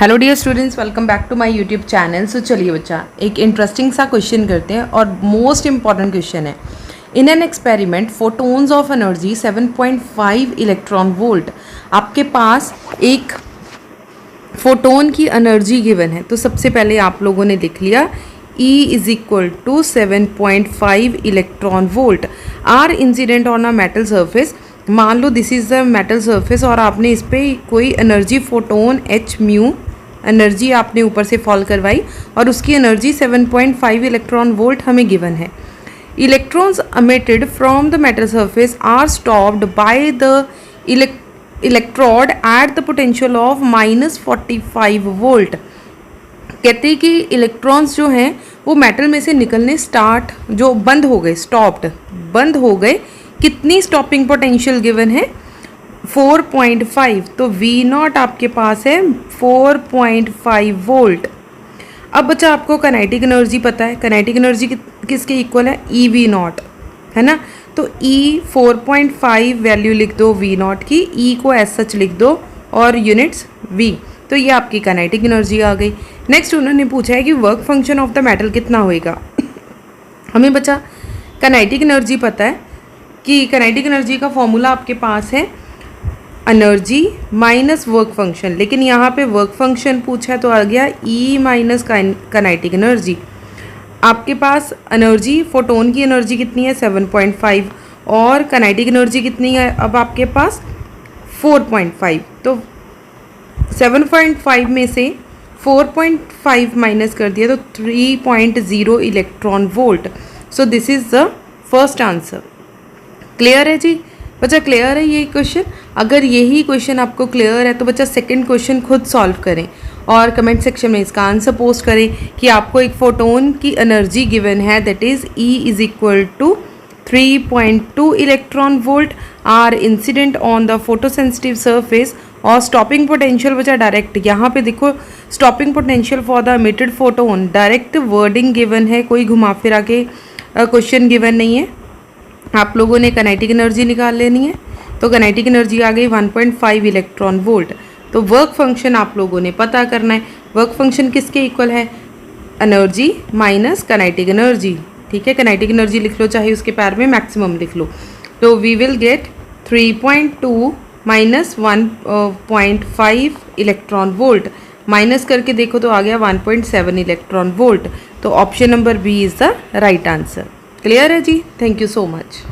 Hello dear students, welcome back to my YouTube channel. So चलिए बच्चा एक interesting सा क्वेश्चन करते हैं और मोस्ट इंपॉर्टेंट क्वेश्चन है। In an experiment photons of energy 7.5 electron volt. आपके पास एक फोटोन की एनर्जी गिवन है, तो सबसे पहले आप लोगों ने लिख लिया E is equal to 7.5 electron volt are incident on a metal surface. मान लो this is the metal surface और आपने इस पर कोई energy photon h mu energy आपने ऊपर से फॉल करवाई और उसकी एनर्जी 7.5 इलेक्ट्रॉन वोल्ट हमें गिवन है। Electrons emitted from the metal surface are stopped by the electrode at the potential of -45 volt. कहते हैं कि इलेक्ट्रॉन्स जो हैं वो मेटल में से निकलने जो बंद हो गए, स्टॉप्ड बंद हो गए। कितनी स्टॉपिंग पोटेंशियल गिवन है? 4.5। तो V नॉट आपके पास है 4.5 वोल्ट। अब बच्चा आपको काइनेटिक एनर्जी पता है, काइनेटिक एनर्जी किसके इक्वल है? EV नॉट, है ना। तो E 4.5 वैल्यू लिख दो V नॉट की, E को एज सच लिख दो और यूनिट्स V। तो ये आपकी काइनेटिक एनर्जी आ गई। नेक्स्ट उन्होंने पूछा है कि work function of the metal कितना होएगा। हमें बच्चा काइनेटिक एनर्जी पता है कि काइनेटिक एनर्जी का फॉर्मूला आपके पास है एनर्जी माइनस वर्क फंक्शन, लेकिन यहाँ पे वर्क फंक्शन पूछा है तो आ गया E माइनस काइनेटिक एनर्जी। आपके पास एनर्जी फोटोन की एनर्जी कितनी है? 7.5 और काइनेटिक एनर्जी कितनी है अब आपके पास? 4.5। तो 7.5 में से 4.5 माइनस कर दिया तो 3.0 electron volt. So this is the first answer. Clear है जी बच्चा? क्लियर है ये क्वेश्चन? अगर यही क्वेश्चन आपको क्लियर है तो बच्चा सेकंड क्वेश्चन खुद सॉल्व करें और कमेंट सेक्शन में इसका आंसर पोस्ट करें कि आपको एक फोटोन की एनर्जी गिवन है, that is E is equal to 3.2 electron volt are incident on the photosensitive surface. और स्टॉपिंग पोटेंशियल बच्चा डायरेक्ट यहाँ पे देखो, stopping potential for the emitted photon direct wording given है, कोई घुमा फिरा के क्वेश्चन गिवन नहीं है। आप लोगों ने काइनेटिक एनर्जी निकाल लेनी है, तो काइनेटिक एनर्जी आ गई 1.5 इलेक्ट्रॉन वोल्ट। तो वर्क फंक्शन आप लोगों ने पता करना है। वर्क फंक्शन किसके इक्वल है? Energy minus kinetic energy. ठीक है, काइनेटिक एनर्जी लिख लो, चाहे उसके पैर में मैक्सिमम लिख लो। तो we will get 3.2 minus 1.5 electron volt. Minus करके देखो तो आ गया 1.7 इलेक्ट्रॉन वोल्ट। तो option number B is the right answer. Clear है जी? Thank you so much.